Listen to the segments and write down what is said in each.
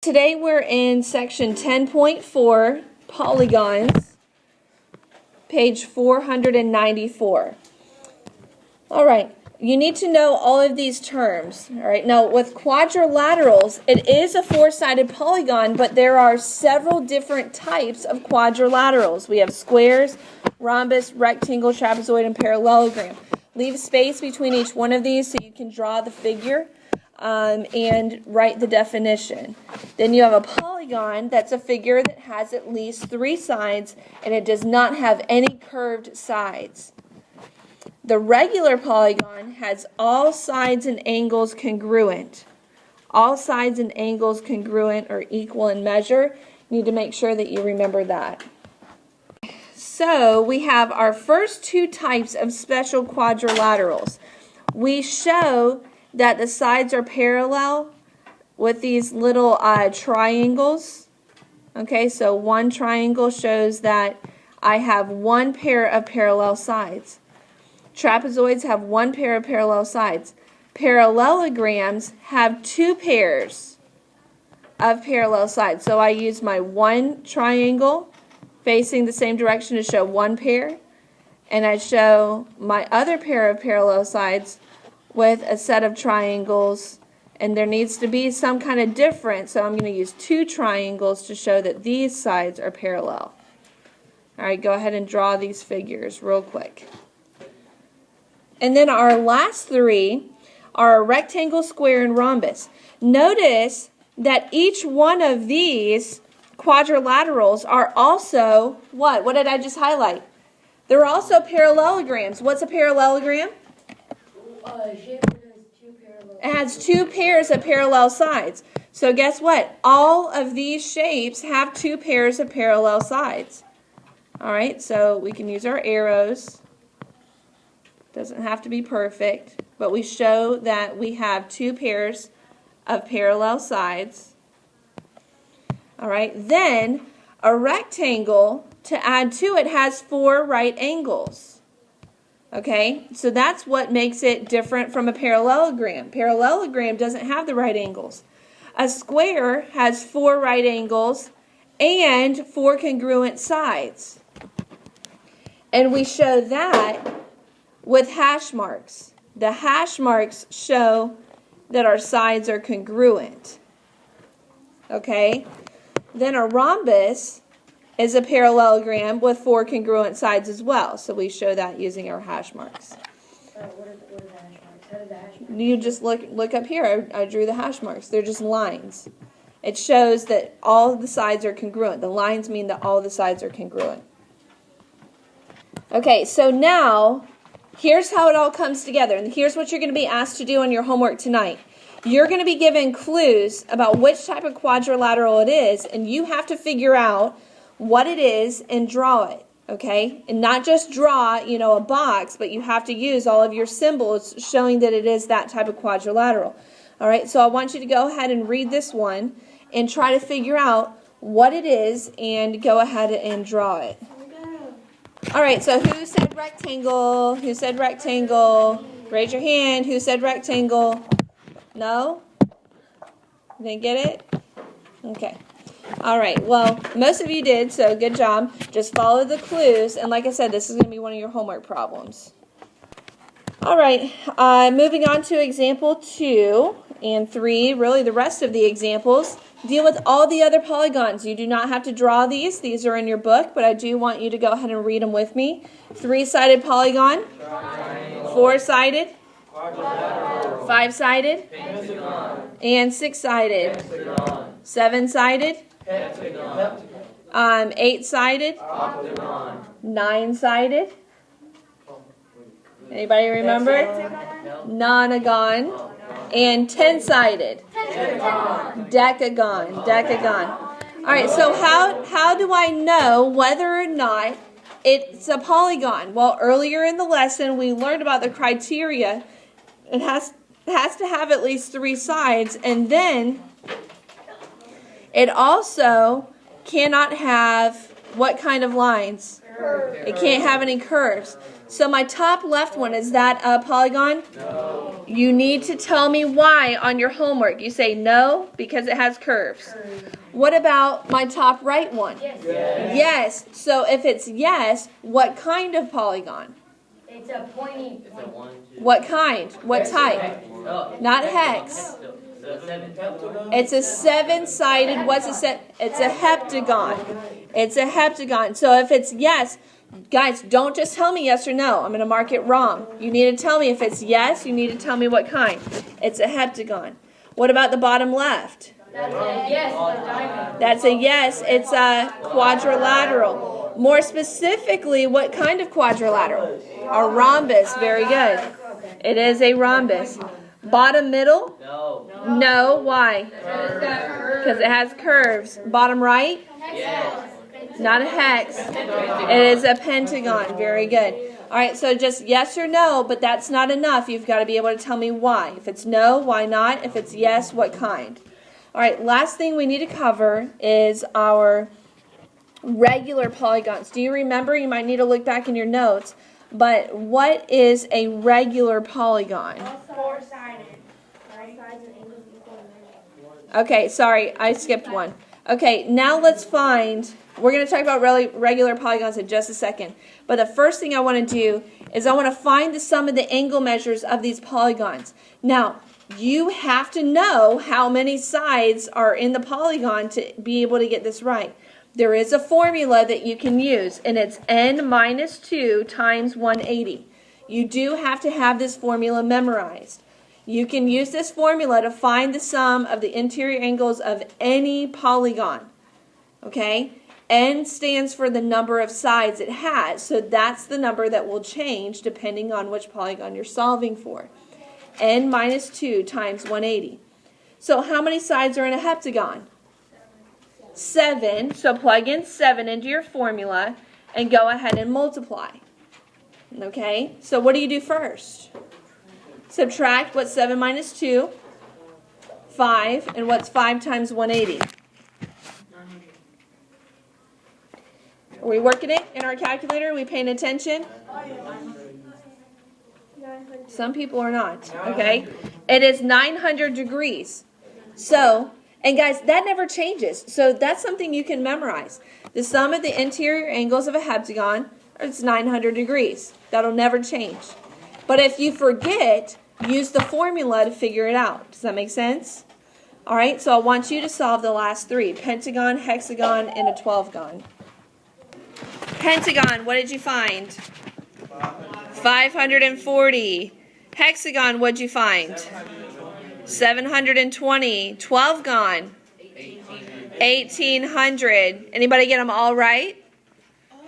Today we're in section 10.4, Polygons, page 494. All right, you need to know all of these terms. All right, now with quadrilaterals, it is a four-sided polygon, but there are several different types of quadrilaterals. We have squares, rhombus, rectangle, trapezoid, and parallelogram. Leave space between each one of these so you can draw the figure. And write the definition. Then you have a polygon. That's a figure that has at least three sides and it does not have any curved sides. The regular polygon has all sides and angles congruent. All sides and angles congruent or equal in measure. You need to make sure that you remember that. So we have our first two types of special quadrilaterals. We show that the sides are parallel with these little triangles. Okay, so one triangle shows that I have one pair of parallel sides. Trapezoids have one pair of parallel sides. Parallelograms have two pairs of parallel sides. So I use my one triangle facing the same direction to show one pair, and I show my other pair of parallel sides with a set of triangles, and there needs to be some kind of difference, so I'm going to use two triangles to show that these sides are parallel. Alright, go ahead and draw these figures real quick. And then our last three are a rectangle, square, and rhombus. Notice that each one of these quadrilaterals are also what? What did I just highlight? They're also parallelograms. What's a parallelogram? It has two pairs of parallel sides. So guess what? All of these shapes have two pairs of parallel sides. Alright, so we can use our arrows. Doesn't have to be perfect, but we show that we have two pairs of parallel sides. Alright, then a rectangle, to add to it, has four right angles. Okay, so that's what makes it different from a parallelogram. Parallelogram doesn't have the right angles. A square has four right angles and four congruent sides. And we show that with hash marks. The hash marks show that our sides are congruent. Okay, then a rhombus is a parallelogram with four congruent sides as well. So we show that using our hash marks. What are the hash marks? How did the hash marks? You just look up here. I drew the hash marks. They're just lines. It shows that all the sides are congruent. The lines mean that all the sides are congruent. Okay, so now here's how it all comes together. And here's what you're going to be asked to do on your homework tonight. You're going to be given clues about which type of quadrilateral it is, and you have to figure out what it is and draw it, okay? And not just draw, a box, but you have to use all of your symbols showing that it is that type of quadrilateral. All right, so I want you to go ahead and read this one and try to figure out what it is and go ahead and draw it. All right, so who said rectangle? Who said rectangle? Raise your hand. Who said rectangle? No? Didn't get it? Okay. All right, well, most of you did, so good job. Just follow the clues, and like I said, this is going to be one of your homework problems. All right, moving on to example 2 and 3, really the rest of the examples, deal with all the other polygons. You do not have to draw these. These are in your book, but I do want you to go ahead and read them with me. Three-sided polygon, four-sided, five-sided, and six-sided, seven-sided, eight-sided, nine-sided. Anybody remember? Nonagon. And 10-sided. Decagon. All right, so how do I know whether or not it's a polygon? Well, earlier in the lesson we learned about the criteria. It has to have at least three sides, and then it also cannot have what kind of lines? It can't have any curves. So my top left one, is that a polygon? No. You need to tell me why on your homework. You say no because it has curves. What about my top right one? Yes. Yes. So if it's yes, what kind of polygon? It's a pointy. What kind? What type? Not hex. It's a seven-sided, what's a set? It's a heptagon. It's a heptagon. So if it's yes, guys, don't just tell me yes or no. I'm going to mark it wrong. You need to tell me if it's yes, you need to tell me what kind. It's a heptagon. What about the bottom left? That's a yes. That's a yes. It's a quadrilateral. More specifically, what kind of quadrilateral? A rhombus. Very good. It is a rhombus. Bottom middle? No. Why? Because it has curves. Bottom right? Not a hex. It is a pentagon. Very good. All right, so just yes or no, but that's not enough. You've got to be able to tell me why. If it's no, why not? If it's yes, what kind? All right, last thing we need to cover is our regular polygons. Do you remember? You might need to look back in your notes. But what is a regular polygon? Four-sided. Right sides and angles equal in measure. Okay, sorry, I skipped one. Okay, now let's find, we're going to talk about regular polygons in just a second. But the first thing I want to do is I want to find the sum of the angle measures of these polygons. Now, you have to know how many sides are in the polygon to be able to get this right. There is a formula that you can use, and it's n minus 2 times 180. You do have to have this formula memorized. You can use this formula to find the sum of the interior angles of any polygon. Okay? N stands for the number of sides it has, so that's the number that will change depending on which polygon you're solving for. N minus 2 times 180. So how many sides are in a heptagon? 7. So plug in 7 into your formula and go ahead and multiply. Okay? So what do you do first? Subtract what's 7 minus 2? 5. And what's 5 times 180? Are we working it in our calculator? Are we paying attention? Some people are not. Okay? It is 900 degrees. So, and guys, that never changes. So that's something you can memorize. The sum of the interior angles of a heptagon is 900 degrees. That'll never change. But if you forget, use the formula to figure it out. Does that make sense? All right, so I want you to solve the last three. Pentagon, hexagon, and a 12gon. Pentagon, what did you find? 540. Hexagon, what'd you find? 720. 12gon? 1800. Anybody get them all right?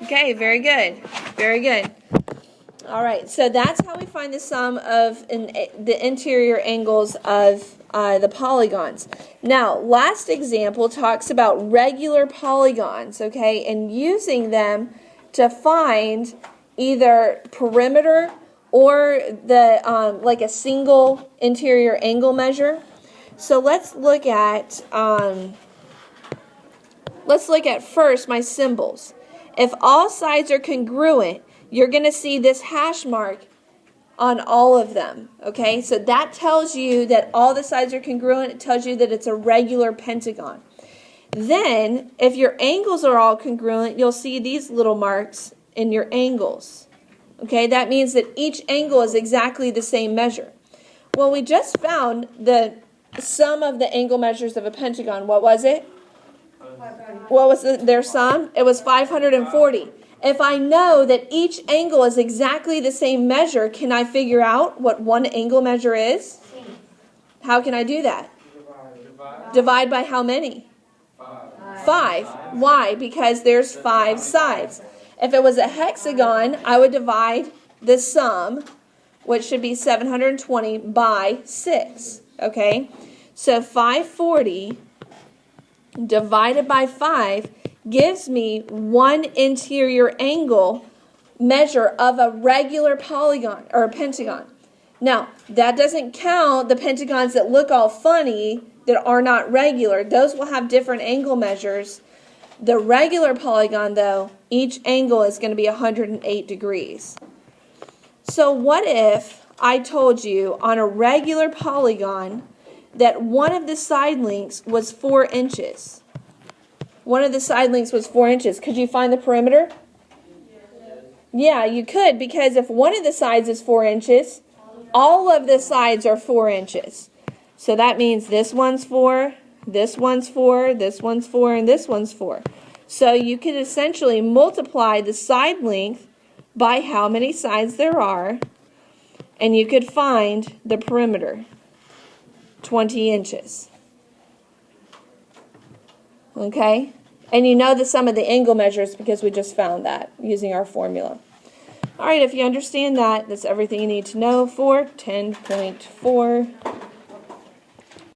Okay, very good. Very good. All right, so that's how we find the sum of the interior angles of the polygons. Now, last example talks about regular polygons, okay, and using them to find either perimeter or the like a single interior angle measure. So let's look at first my symbols. If all sides are congruent, you're going to see this hash mark on all of them, okay? So that tells you that all the sides are congruent. It tells you that it's a regular pentagon. Then, if your angles are all congruent, you'll see these little marks in your angles, okay? That means that each angle is exactly the same measure. Well, we just found the sum of the angle measures of a pentagon. What was it? What was their sum? It was 540. If I know that each angle is exactly the same measure, can I figure out what one angle measure is? How can I do that? Divide by how many? 5. Why? Because there's 5 sides. If it was a hexagon, I would divide the sum, which should be 720, by 6. Okay? So 540 divided by 5 gives me one interior angle measure of a regular polygon or a pentagon. Now, that doesn't count the pentagons that look all funny that are not regular. Those will have different angle measures. The regular polygon, though, each angle is going to be 108 degrees. So what if I told you on a regular polygon that one of the side lengths was 4 inches. One of the side lengths was 4 inches. Could you find the perimeter? Yeah, you could, because if one of the sides is 4 inches, all of the sides are 4 inches. So that means this one's 4, this one's 4, this one's 4, and this one's 4. So you could essentially multiply the side length by how many sides there are, and you could find the perimeter, 20 inches. Okay? And you know the sum of the angle measures because we just found that using our formula. All right, if you understand that, that's everything you need to know for 10.4.